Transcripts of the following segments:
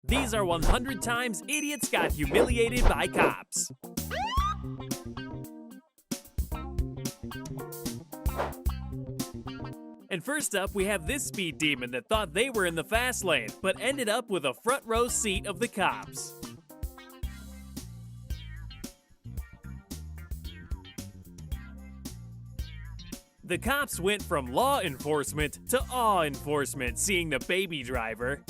These are 100 times idiots got humiliated by cops. And first up, we have this speed demon that thought they were in the fast lane, but ended up with a front row seat of the cops. The cops went from law enforcement to awe enforcement, seeing the baby driver.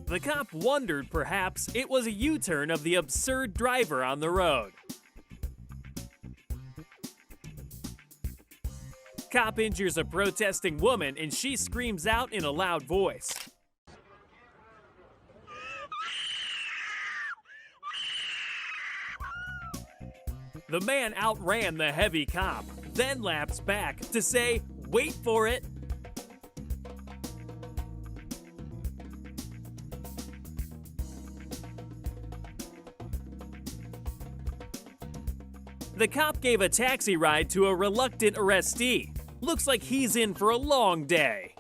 The cop wondered perhaps it was a U-turn of the absurd driver on the road. Cop injures a protesting woman and she screams out in a loud voice. The man outran the heavy cop, then laps back to say, "Wait for it." The cop gave a taxi ride to a reluctant arrestee. Looks like he's in for a long day.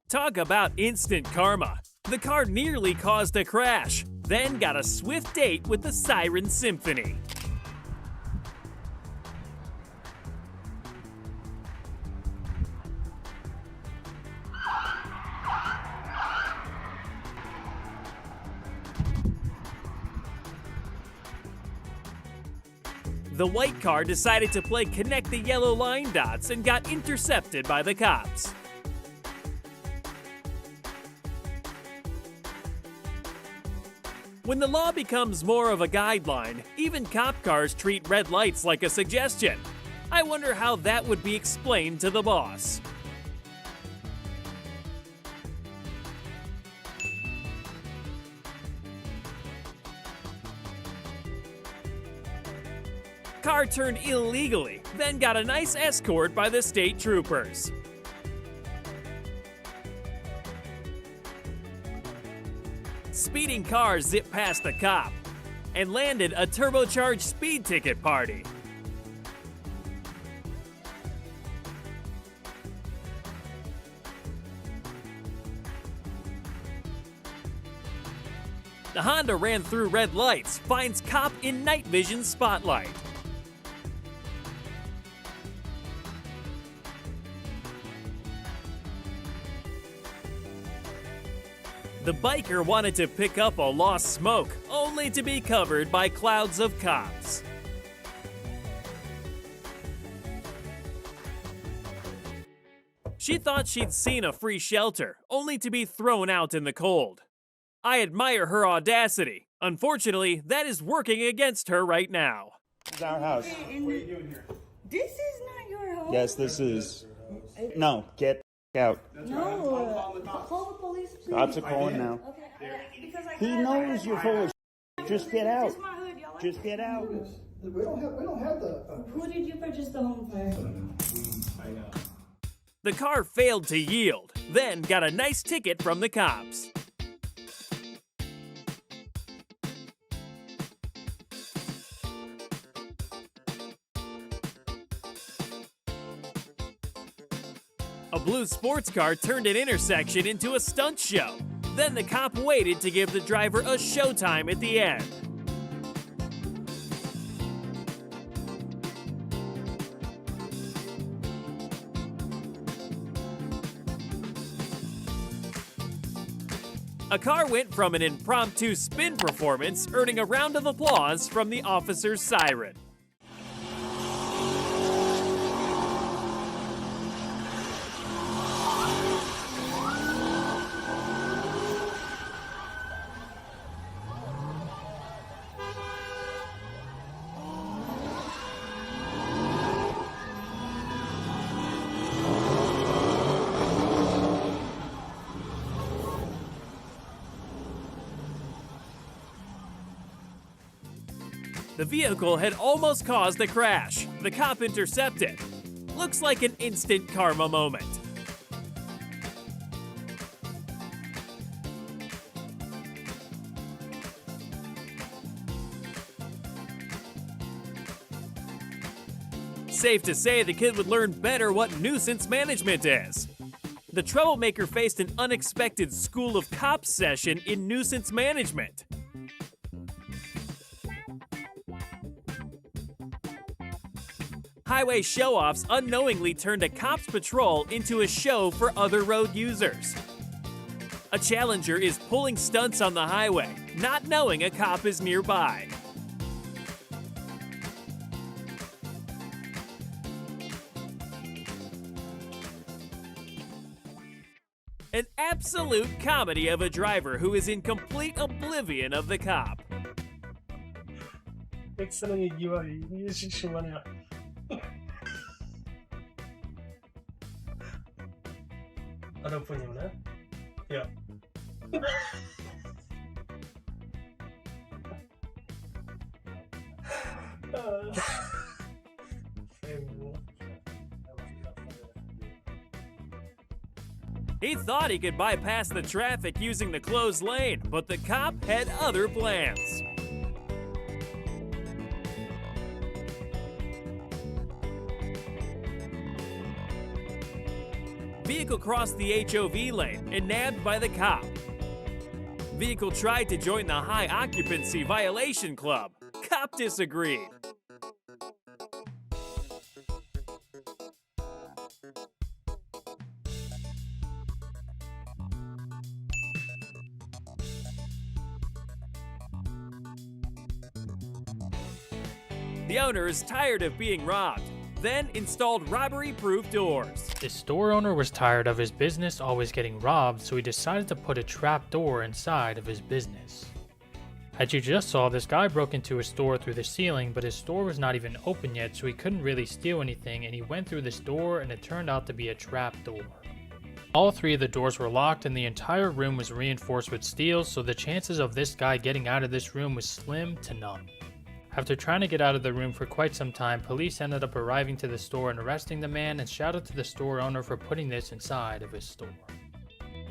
Talk about instant karma. The car nearly caused a crash, then got a swift date with the Siren Symphony. The white car decided to play connect the yellow line dots and got intercepted by the cops. When the law becomes more of a guideline, even cop cars treat red lights like a suggestion. I wonder how that would be explained to the boss. Car turned illegally, then got a nice escort by the state troopers. Speeding car zipped past the cop and landed a turbocharged speed ticket party. The Honda ran through red lights, finds cop in night vision spotlight. The biker wanted to pick up a lost smoke, only to be covered by clouds of cops. She thought she'd seen a free shelter, only to be thrown out in the cold. I admire her audacity. Unfortunately, that is working against her right now. This is our house. What are you doing here? This is not your home. Yes, this is. No, get out. No. Call the police, please. Cops are calling now. Okay. Because He knows you're full of shit. Just get out. Just my hood, y'all. Just get out. We don't have the. Who did you purchase the home for? I know. The car failed to yield, then got a nice ticket from the cops. A blue sports car turned an intersection into a stunt show. Then the cop waited to give the driver a showtime at the end. A car went from an impromptu spin performance, earning a round of applause from the officer's siren. The vehicle had almost caused a crash. The cop intercepted. Looks like an instant karma moment. Safe to say the kid would learn better what nuisance management is. The troublemaker faced an unexpected School of Cops session in nuisance management. Highway show-offs unknowingly turned a cop's patrol into a show for other road users. A challenger is pulling stunts on the highway, not knowing a cop is nearby. An absolute comedy of a driver who is in complete oblivion of the cop. 백사랑의 이와이 시원해요. Ano po niyo na? Yeah. He thought he could bypass the traffic using the closed lane, but the cop had other plans. Vehicle crossed the HOV lane and nabbed by the cop. Vehicle tried to join the high occupancy violation club. Cop disagreed. The owner is tired of being robbed, then installed robbery-proof doors. The store owner was tired of his business always getting robbed, so he decided to put a trap door inside of his business. As you just saw, this guy broke into his store through the ceiling, but his store was not even open yet, so he couldn't really steal anything, and he went through this door and it turned out to be a trap door. All three of the doors were locked and the entire room was reinforced with steel, so the chances of this guy getting out of this room was slim to none. After trying to get out of the room for quite some time, police ended up arriving to the store and arresting the man, and shouted to the store owner for putting this inside of his store.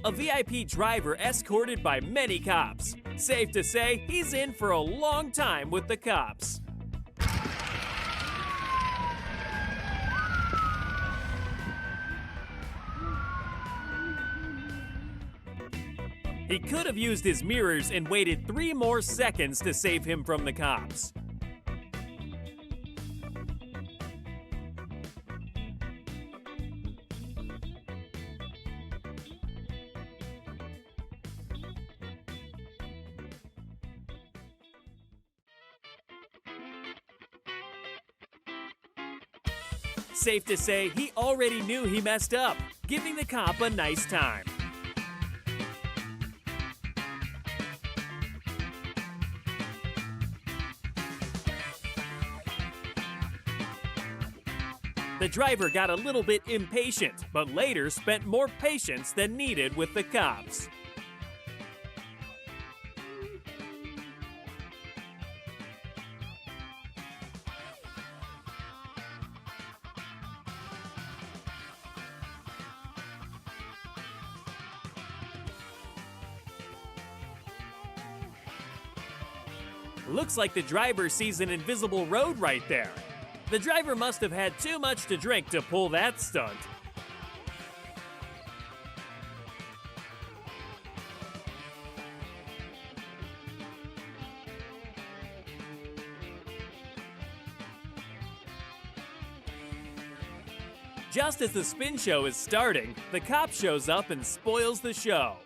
A VIP driver escorted by many cops. Safe to say, he's in for a long time with the cops. He could have used his mirrors and waited 3 more seconds to save him from the cops. Safe to say, he already knew he messed up, giving the cop a nice time. The driver got a little bit impatient, but later spent more patience than needed with the cops. Looks like the driver sees an invisible road right there. The driver must have had too much to drink to pull that stunt. Just as the spin show is starting, the cop shows up and spoils the show.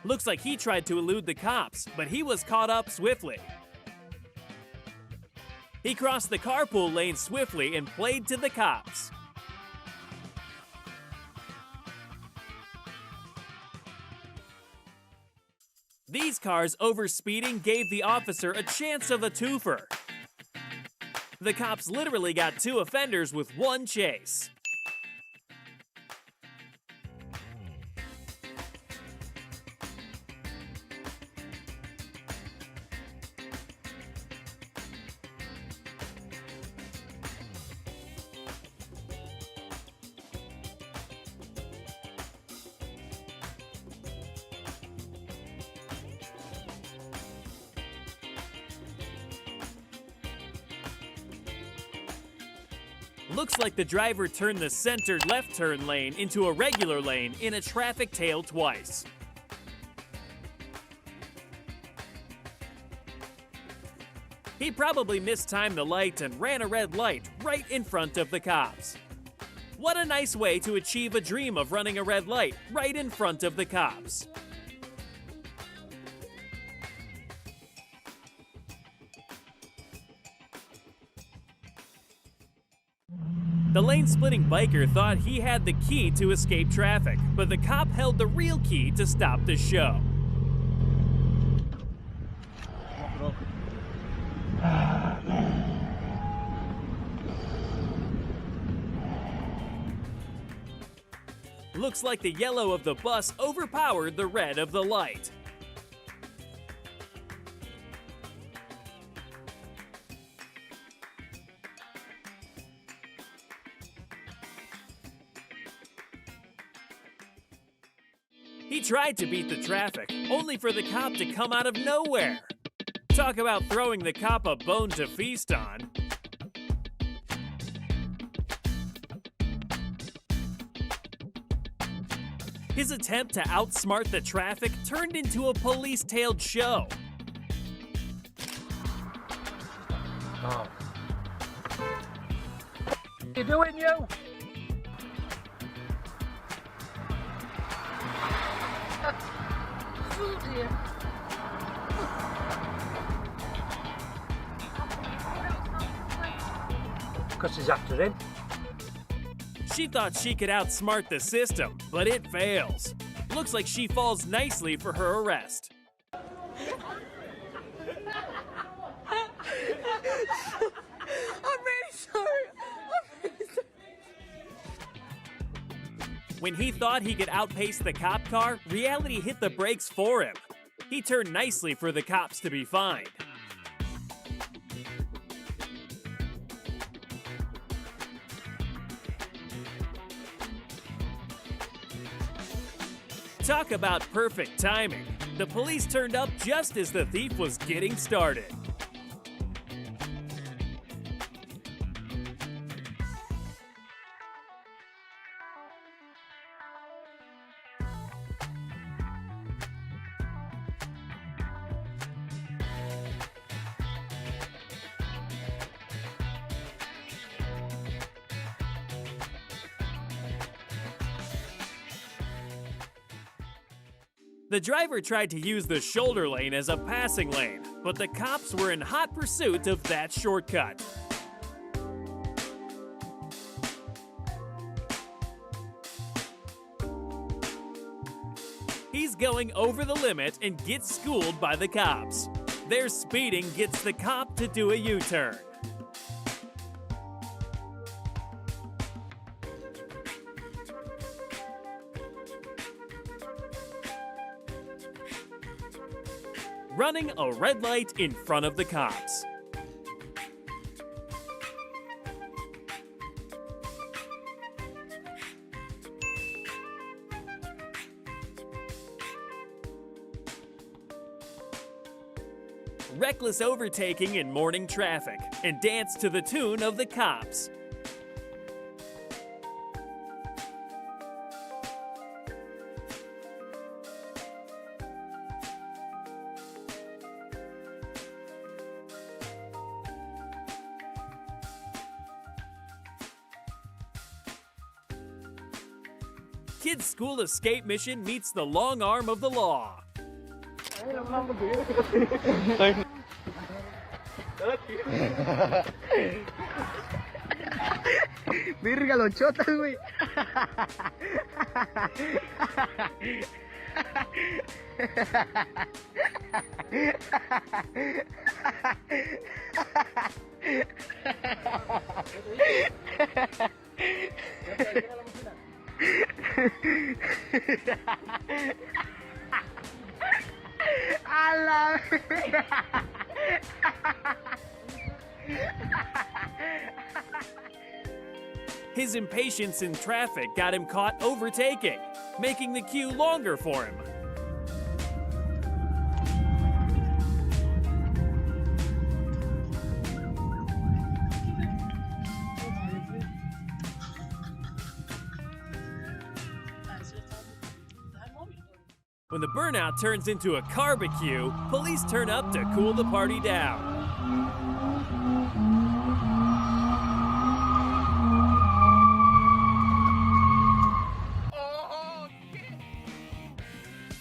Looks like he tried to elude the cops, but he was caught up swiftly. He crossed the carpool lane swiftly and played to the cops. These cars overspeeding gave the officer a chance of a twofer. The cops literally got 2 offenders with 1 chase. Looks like the driver turned the centered left turn lane into a regular lane in a traffic tail twice. He probably mistimed the light and ran a red light right in front of the cops. What a nice way to achieve a dream of running a red light right in front of the cops. The lane-splitting biker thought he had the key to escape traffic, but the cop held the real key to stop the show. Looks like the yellow of the bus overpowered the red of the light. He tried to beat the traffic, only for the cop to come out of nowhere. Talk about throwing the cop a bone to feast on. His attempt to outsmart the traffic turned into a police-tailed show. Oh. What you doing, you? Because he's after him. She thought she could outsmart the system, but it fails. Looks like she falls nicely for her arrest. I'm really sorry. When he thought he could outpace the cop car, reality hit the brakes for him. He turned nicely for the cops to be fined. Talk about perfect timing. The police turned up just as the thief was getting started. The driver tried to use the shoulder lane as a passing lane, but the cops were in hot pursuit of that shortcut. He's going over the limit and gets schooled by the cops. Their speeding gets the cop to do a U-turn. Running a red light in front of the cops. Reckless overtaking in morning traffic, and dance to the tune of the cops. Kids' school escape mission meets the long arm of the law. Virga, los chotas, güey. Alam. His impatience in traffic got him caught overtaking, making the queue longer for him. When the burnout turns into a barbecue, police turn up to cool the party down.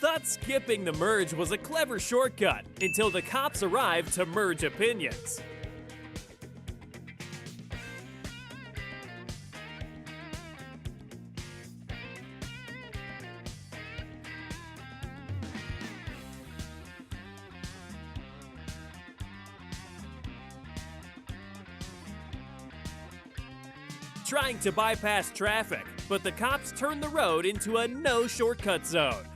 Thought skipping the merge was a clever shortcut until the cops arrived to merge opinions. Trying to bypass traffic, but the cops turned the road into a no shortcut zone.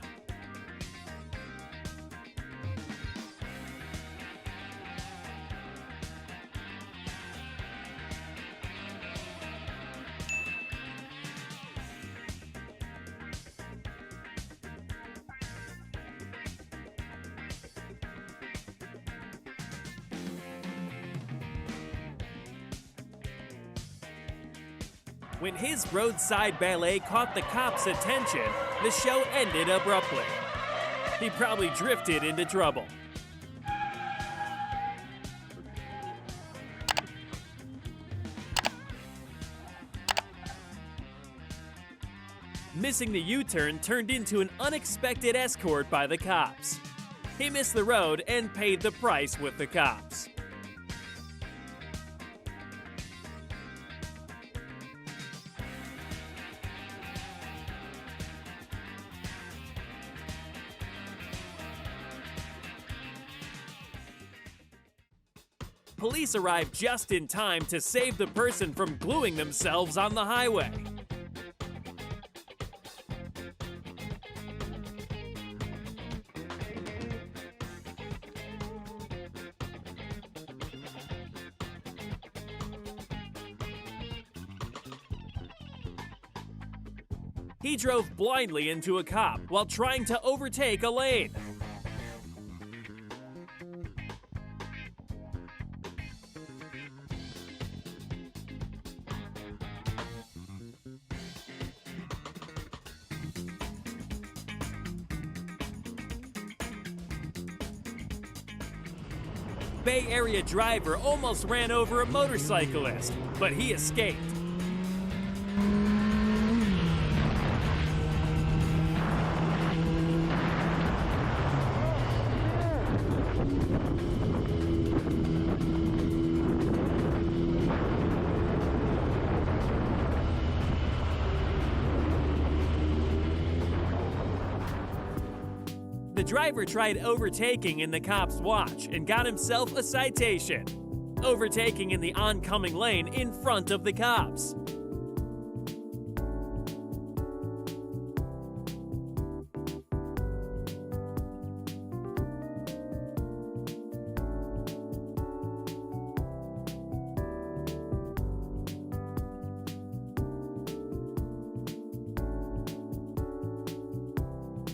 When his roadside ballet caught the cops' attention, the show ended abruptly. He probably drifted into trouble. Missing the U-turn turned into an unexpected escort by the cops. He missed the road and paid the price with the cops. Police arrived just in time to save the person from gluing themselves on the highway. He drove blindly into a cop while trying to overtake a lane. Bay Area driver almost ran over a motorcyclist, but he escaped. The driver tried overtaking in the cop's watch and got himself a citation, overtaking in the oncoming lane in front of the cops.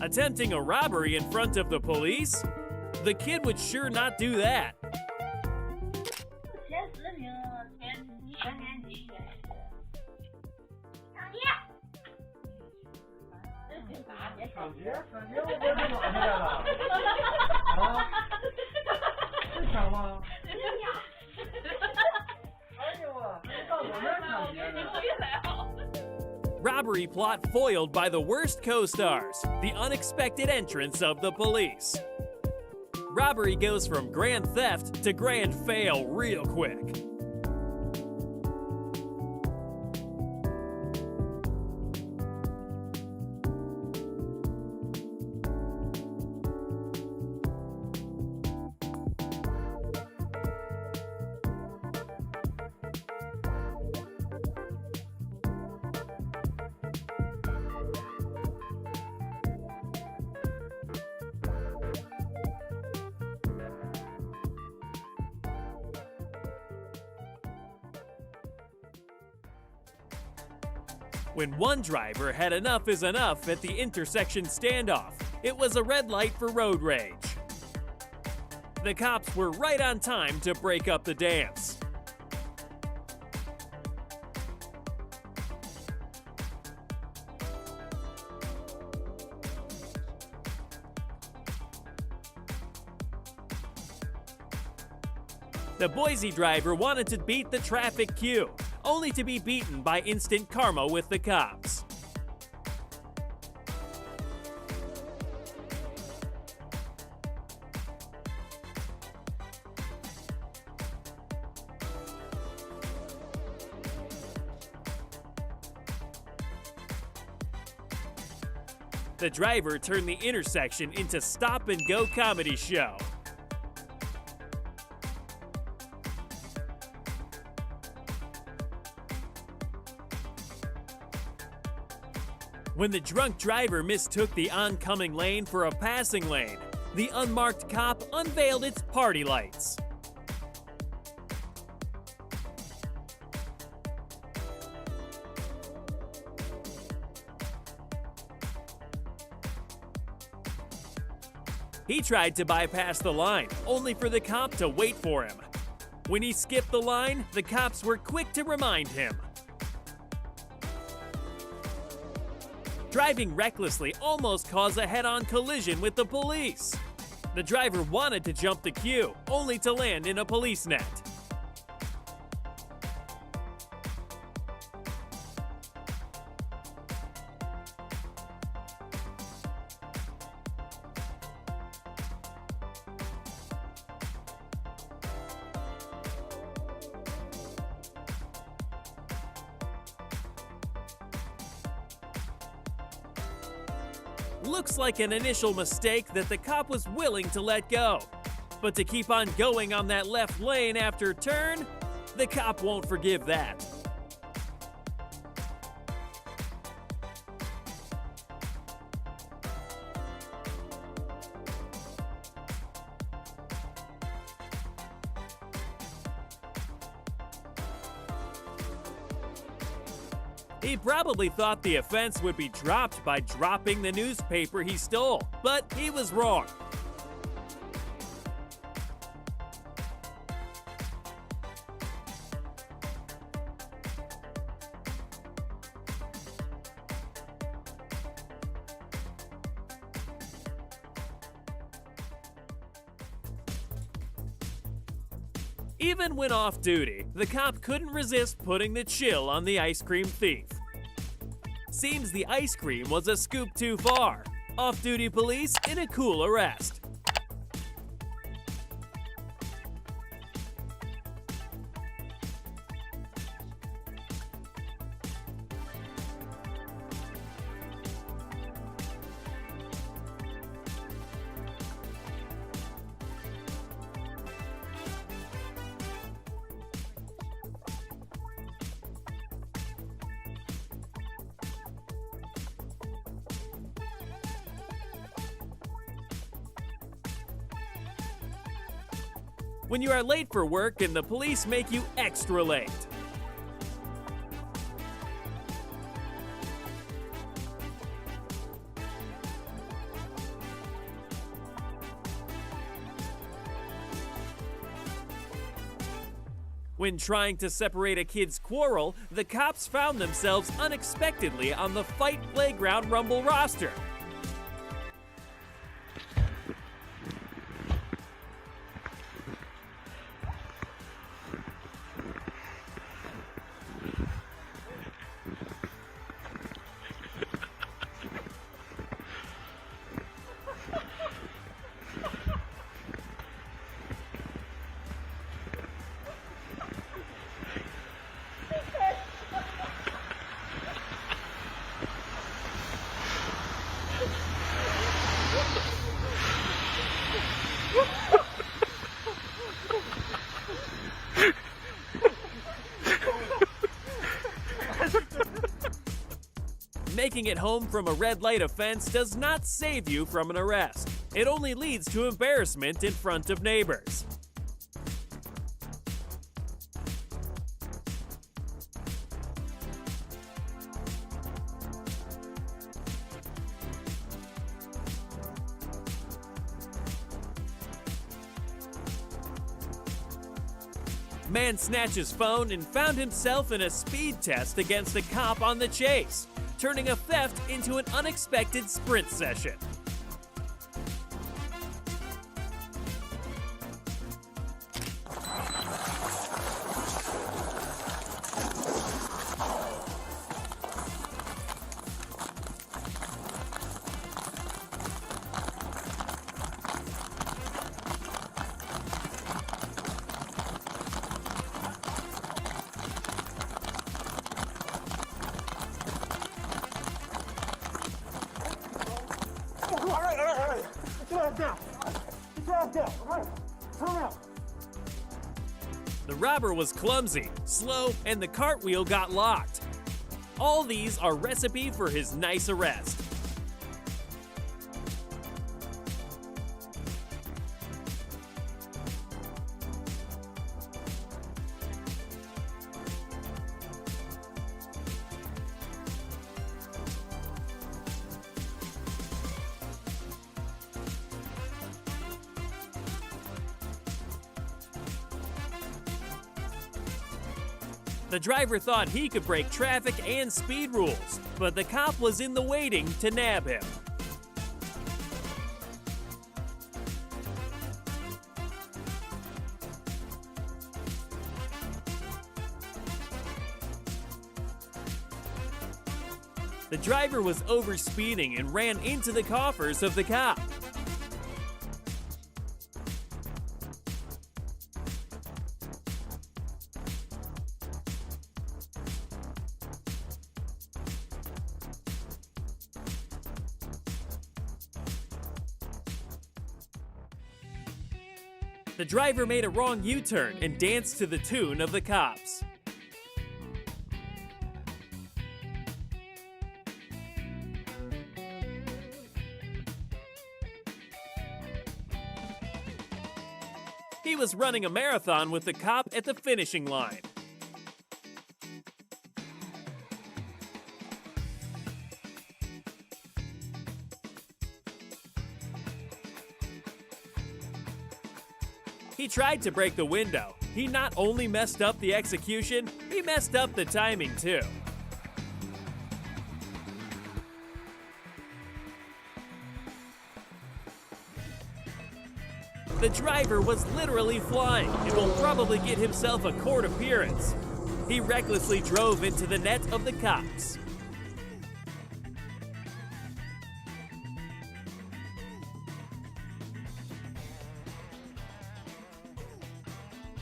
Attempting a robbery in front of the police? The kid would sure not do that. Robbery plot foiled by the worst co-stars, the unexpected entrance of the police. Robbery goes from grand theft to grand fail real quick. When one driver had enough is enough at the intersection standoff, it was a red light for road rage. The cops were right on time to break up the dance. The Boise driver wanted to beat the traffic queue, only to be beaten by instant karma with the cops. The driver turned the intersection into stop-and-go comedy show. When the drunk driver mistook the oncoming lane for a passing lane, the unmarked cop unveiled its party lights. He tried to bypass the line, only for the cop to wait for him. When he skipped the line, the cops were quick to remind him. Driving recklessly almost caused a head-on collision with the police. The driver wanted to jump the queue, only to land in a police net. Looks like an initial mistake that the cop was willing to let go. But to keep on going on that left lane after turn, the cop won't forgive that. He probably thought the offense would be dropped by dropping the newspaper he stole, but he was wrong. Even when off duty, the cop couldn't resist putting the chill on the ice cream thief. Seems the ice cream was a scoop too far. Off-duty police in a cool arrest. When you are late for work and the police make you extra late. When trying to separate a kid's quarrel, the cops found themselves unexpectedly on the Fight Playground Rumble roster. Making it home from a red light offense does not save you from an arrest. It only leads to embarrassment in front of neighbors. Man snatched his phone and found himself in a speed test against a cop on the chase, turning a theft into an unexpected sprint session. The robber was clumsy, slow, and the cartwheel got locked. All these are recipe for his nice arrest. The driver thought he could break traffic and speed rules, but the cop was in the waiting to nab him. The driver was overspeeding and ran into the coffers of the cop. The driver made a wrong U-turn and danced to the tune of the cops. He was running a marathon with the cop at the finishing line. He tried to break the window. He not only messed up the execution, he messed up the timing too. The driver was literally flying and will probably get himself a court appearance. He recklessly drove into the net of the cops.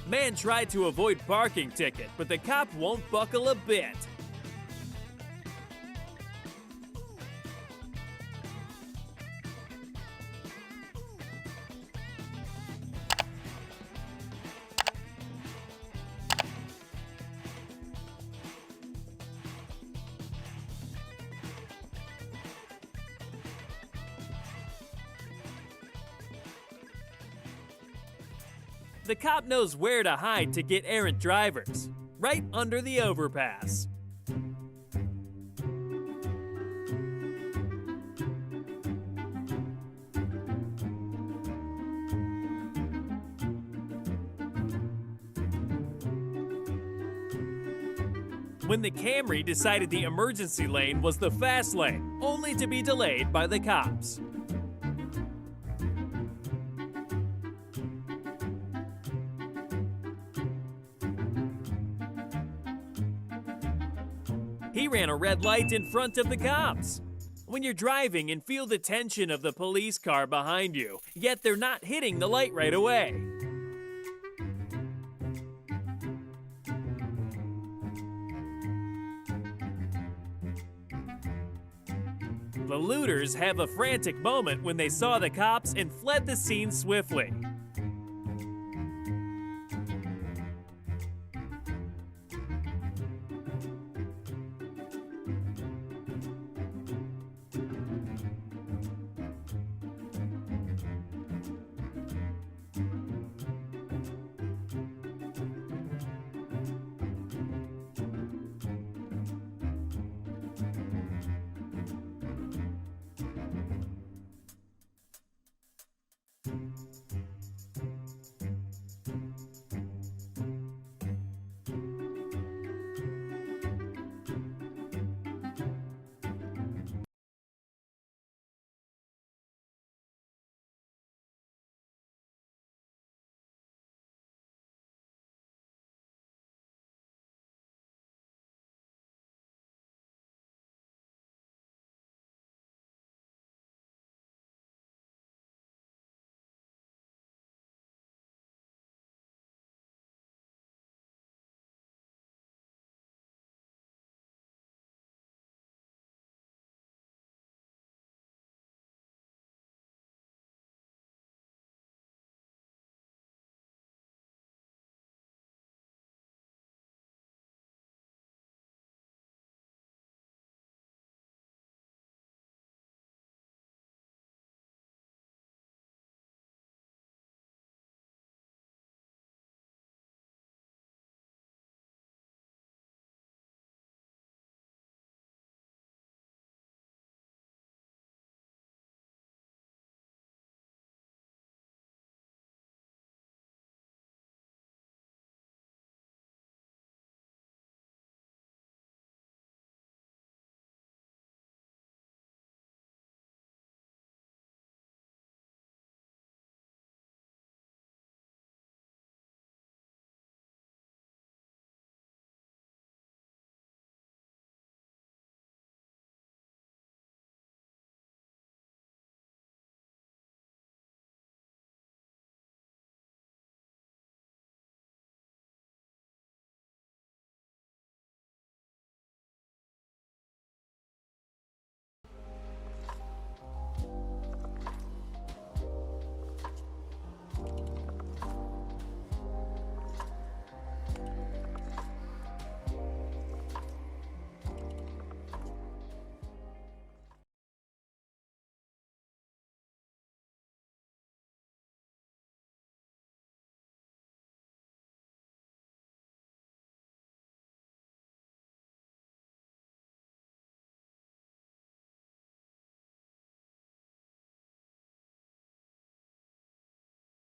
Man tried to avoid parking ticket, but the cop won't buckle a bit. The cop knows where to hide to get errant drivers, right under the overpass. When the Camry decided the emergency lane was the fast lane, only to be delayed by the cops. He ran a red light in front of the cops. When you're driving and feel the tension of the police car behind you, yet they're not hitting the light right away. The looters have a frantic moment when they saw the cops and fled the scene swiftly.